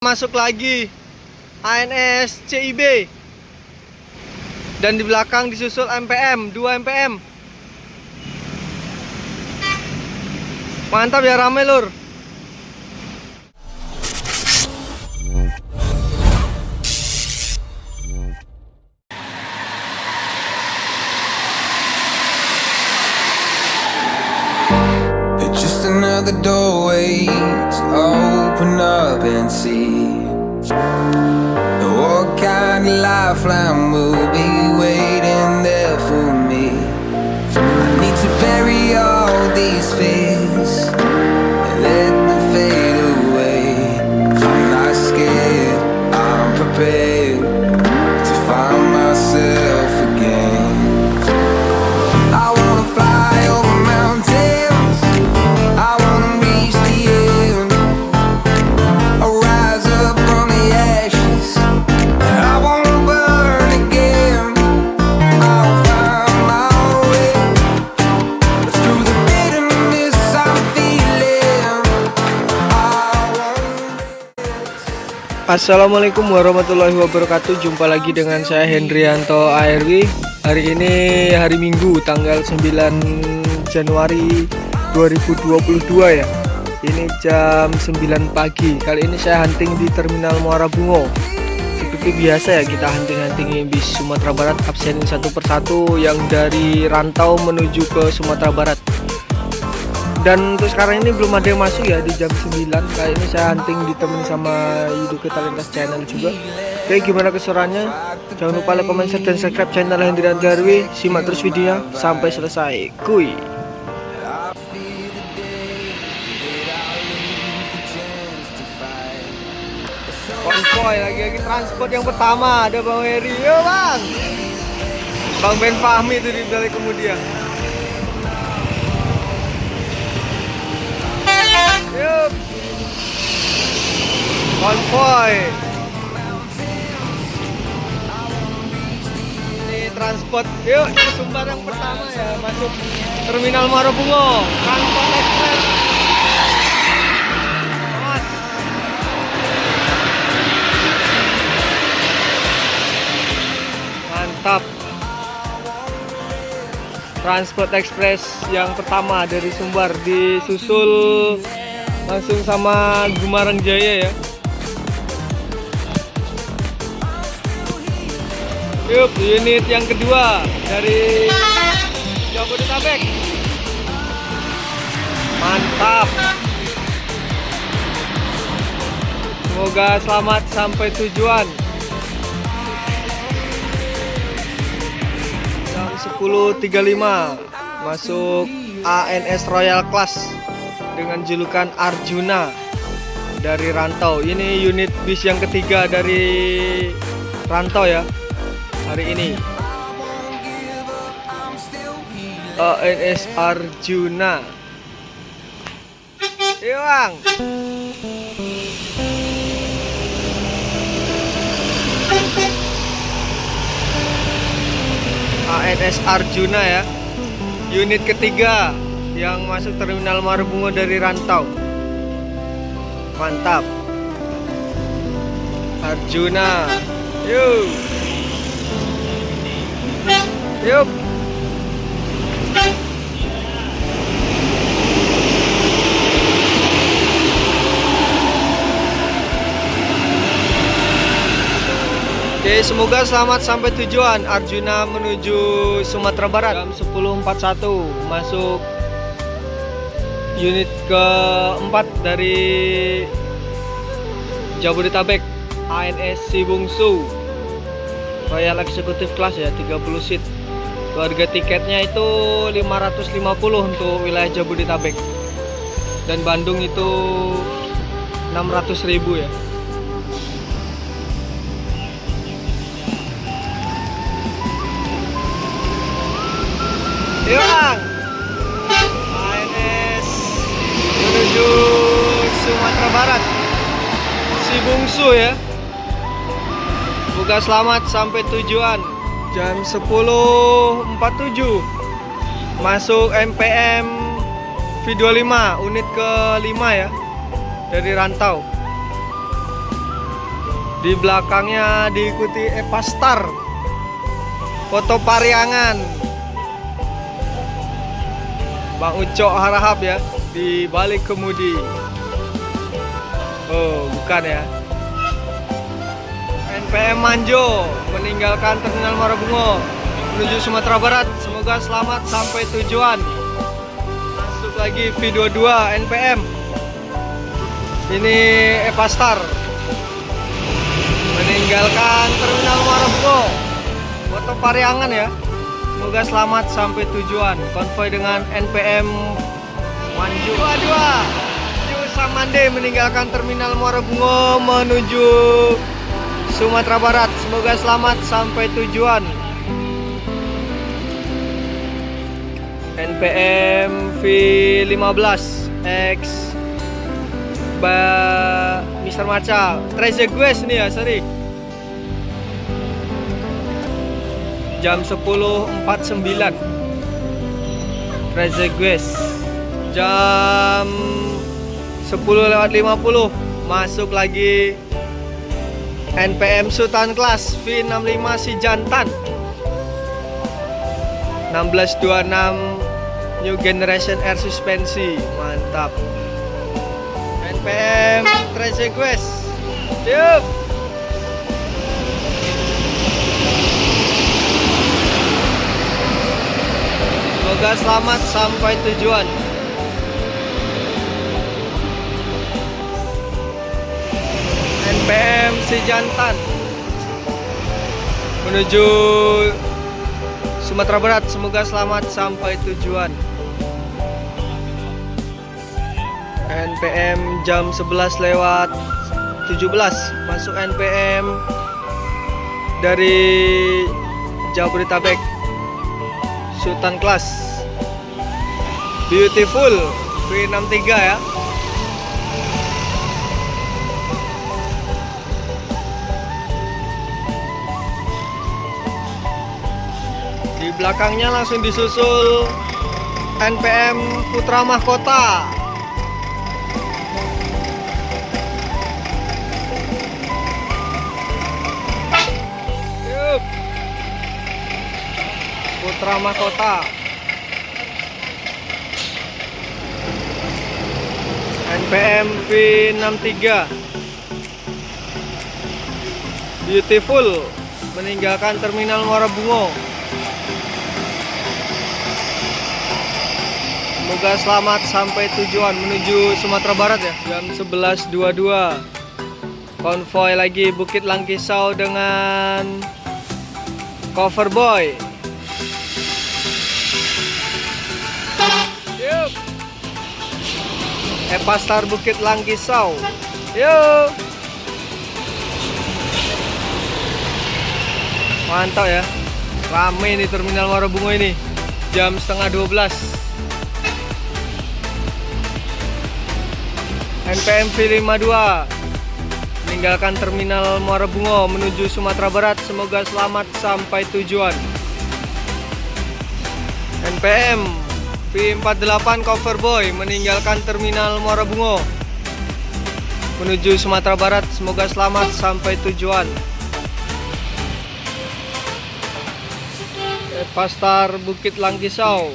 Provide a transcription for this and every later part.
Masuk lagi ANS CIB. Dan di belakang disusul MPM, 2 MPM. Mantap ya, rame lur. Just another doorway to open up and see what kind of lifeline will be waiting there for me. I need to bury all these fears and let them fade away. I'm not scared, I'm prepared to find myself again. I wanna fly over mountains, I wanna reach the end. I'll rise up from the ashes, I wanna burn again. I'll find my way through the bitterness I'm feeling. Assalamualaikum warahmatullahi wabarakatuh. Jumpa lagi dengan saya Hendrianto ARW. Hari ini hari Minggu tanggal 9 Januari 2022 ya. Ini jam 9 pagi. Kali ini saya hunting di Terminal Muara Bungo. Seperti biasa ya, kita hunting-huntingin bis Sumatera Barat, absenin satu persatu yang dari rantau menuju ke Sumatera Barat. Dan untuk sekarang ini belum ada yang masuk ya di jam 9. Kali ini saya hunting ditemani sama Yuduke Talentas Channel juga. Oke, gimana keseruannya? Jangan lupa like, comment, share, dan subscribe channel Hendrianto ARW. Simak terus videonya sampai selesai. Kuy. Konvoy lagi transport yang pertama, ada Bang Heri. Yo Bang. Bang Ben Fahmi itu di balik kemudian. Yup. Konvoy. Ini transport. Yuk, ini sumber yang pertama ya, masuk Terminal Muara Bungo. Transport Express. Mantap. Transport Express yang pertama dari Sumbar, disusul langsung sama Gumarang Jaya ya. Yup, unit yang kedua dari Jabodetabek. Mantap. Semoga selamat sampai tujuan. Jam 10.35 masuk ANS Royal Class dengan julukan Arjuna dari rantau. Ini unit bis yang ketiga dari rantau ya hari ini. ANS Arjuna. Iwang. ANS Arjuna ya. Unit ketiga yang masuk Terminal Muara Bungo dari rantau. Mantap. Arjuna. Yuk. Yup. Oke, semoga selamat sampai tujuan. Arjuna menuju Sumatera Barat. Jam 10.41 masuk unit keempat dari Jabodetabek, ANS Sibungsu Royal Executive Class ya, 30 seat. Harga tiketnya itu 550 untuk wilayah Jabodetabek, dan Bandung itu 600.000 ya. Bang, ANS menuju Sumatera Barat, Sibungsu ya. Semoga selamat sampai tujuan. Jam 10.47 masuk MPM V25 unit ke-5 ya, dari rantau. Di belakangnya diikuti Epastar, foto Pariangan, Bang Ucok Harahap ya, di balik kemudi. Oh, bukan ya. NPM Manjo meninggalkan Terminal Muara Bungo menuju Sumatera Barat. Semoga selamat sampai tujuan. Masuk lagi V22 NPM. Ini Epastar meninggalkan Terminal Muara Bungo. Foto Pariangan ya. Semoga selamat sampai tujuan. Konvoy dengan NPM Manju 22 Samande meninggalkan Terminal Muara Bungo menuju Sumatera Barat. Semoga selamat sampai tujuan. NPM V15 X Mr. Maca Trezegues nih ya, sorry. Jam 10.49 Trezegues. Jam 10:50 masuk lagi NPM Sultan Class V65 si Jantan 1626 New Generation Air Suspensi, mantap. NPM Trezegues, siap. Semoga selamat sampai tujuan. NPM si Jantan menuju Sumatera Barat. Semoga selamat sampai tujuan. NPM jam 11:17 masuk NPM dari Jabodetabek Sultan Class Beautiful V63 ya. Di belakangnya langsung disusul NPM Putra Mahkota. Putra Mahkota. NPM V63 Beautiful meninggalkan Terminal Muara Bungo. Semoga selamat sampai tujuan menuju Sumatera Barat ya. Jam 11:22 konvoy lagi Bukit Langkisau dengan Cover Boy. Yup. Epastar Bukit Langkisau. Yuk. Mantap ya. Rame nih Terminal Muara Bungo ini. Jam 11:30. NPM V52 meninggalkan Terminal Muara Bungo menuju Sumatera Barat. Semoga selamat sampai tujuan. NPM V48 Cover Boy meninggalkan Terminal Muara Bungo menuju Sumatera Barat. Semoga selamat sampai tujuan. Epastar Bukit Langkisau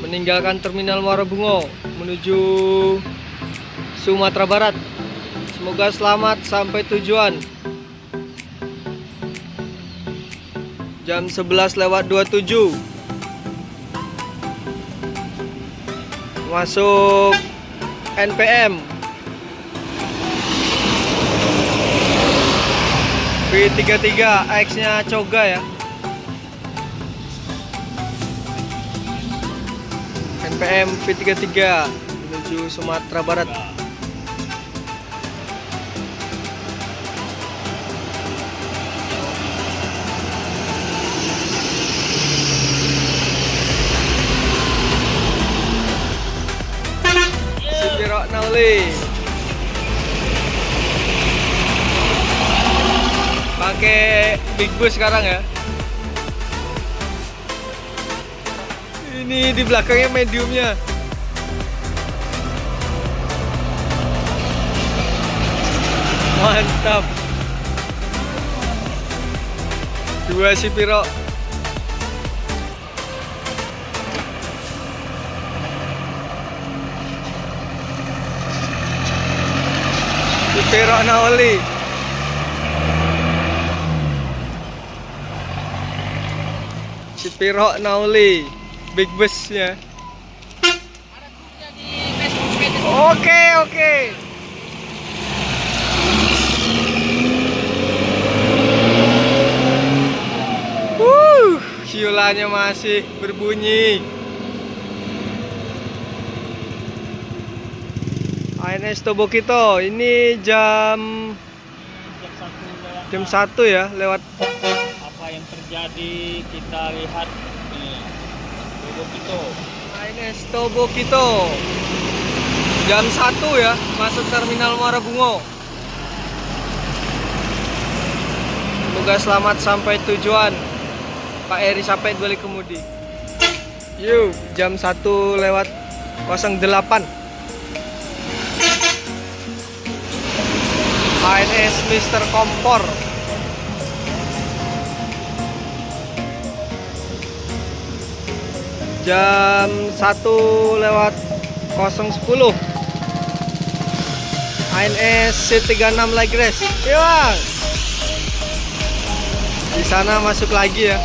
meninggalkan Terminal Muara Bungo menuju Sumatera Barat. Semoga selamat sampai tujuan. Jam 11:27 masuk NPM V33 X-nya Coga ya. NPM V33 menuju Sumatera Barat. Sipirok Nauli pakai big bus sekarang ya. Ini di belakangnya mediumnya. Mantap. Dua si Piro. Si Piro Naoli. Si Piro Naoli. Big busnya. Oke, oke. Siulanya masih berbunyi. ANS Tobokito, ini jam 1 ya, lewat. Apa yang terjadi kita lihat di Tobokito. ANS Tobokito, jam 1 ya, masuk terminal Muara Bungo. Semoga selamat sampai tujuan. Pak Eri sampai balik kemudi. Yuk, jam 1 lewat 08. ANS Mr. Kompor. Jam 1 lewat 010. ANS C36 Lagres. Yuk. Di sana masuk lagi ya.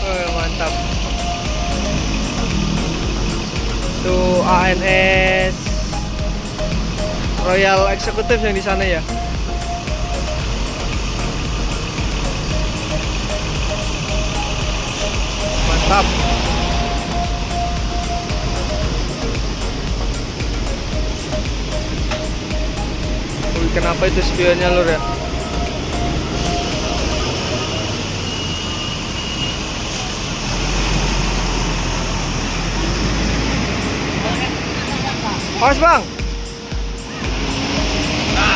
Oh, mantap. Tuh ANS Royal Executive yang di sana ya. Mantap. Wih, kenapa itu spionnya lur ya? Awas bang.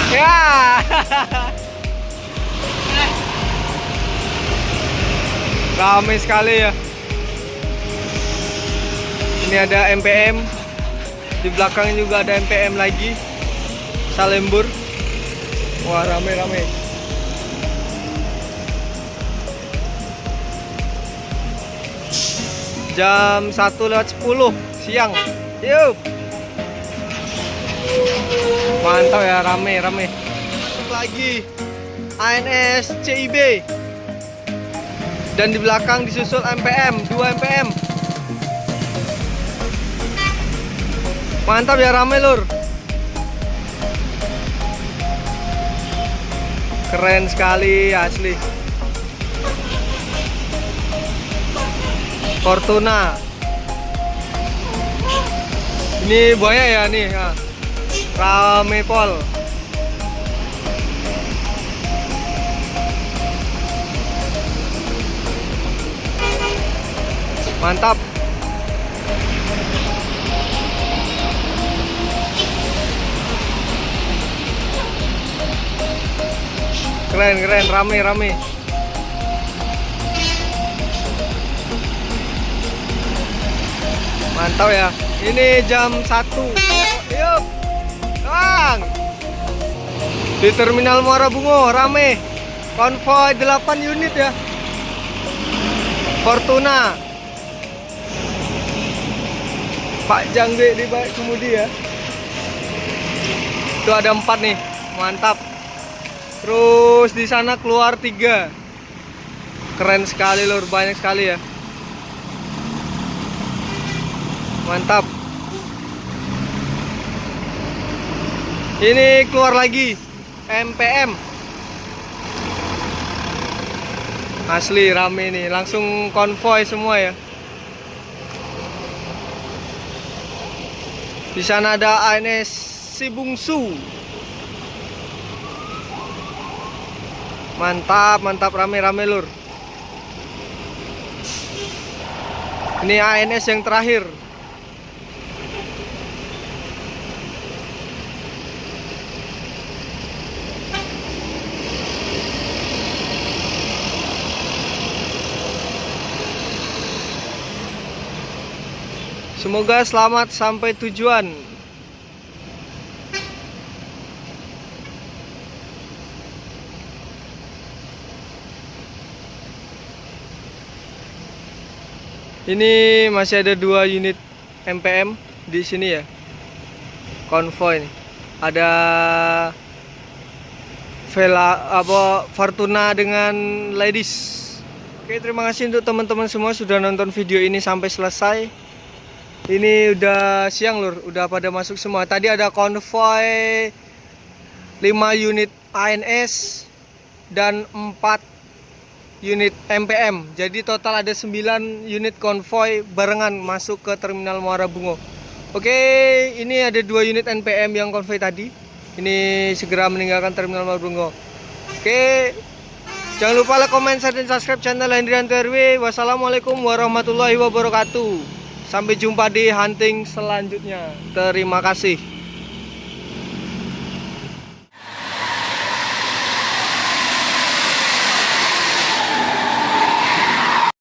Ya. Ramai sekali ya. Ini ada MPM. Di belakang juga ada MPM lagi. Salembur. Wah, ramai-ramai. Jam 1 lewat 10 siang. Yuk. Mantap ya, rame. Lagi ANS CIB. Dan di belakang disusul MPM, 2 MPM. Mantap ya, rame lur. Keren sekali asli. Fortuna. Ini banyak ya nih. Nah. Rame pol. Mantap. Keren, rame. Mantap ya. Ini jam 1. Yuk. Bang. Di terminal Muara Bungo rame. Konvoi 8 unit ya. Fortuna. Pak Jangge di balik kemudi ya. Itu ada 4 nih. Mantap. Terus di sana keluar 3. Keren sekali lur, banyak sekali ya. Mantap. Ini keluar lagi MPM. Asli rame nih, langsung konvoi semua ya. Di sana ada ANS Sibungsu. Mantap, rame lur. Ini ANS yang terakhir. Semoga selamat sampai tujuan. Ini masih ada 2 unit MPM di sini ya. Konvoy nih. Ada Fortuna dengan Ladies. Oke, terima kasih untuk teman-teman semua sudah nonton video ini sampai selesai. Ini udah siang lur, udah pada masuk semua. Tadi ada konvoy 5 unit ANS dan 4 unit MPM. Jadi total ada 9 unit konvoy barengan masuk ke Terminal Muara Bungo. Oke, ini ada 2 unit NPM yang konvoy tadi. Ini segera meninggalkan Terminal Muara Bungo. Oke, jangan lupa like, comment, share, dan subscribe channel Hendrianto RW. Wassalamualaikum warahmatullahi wabarakatuh. Sampai jumpa di hunting selanjutnya. Terima kasih.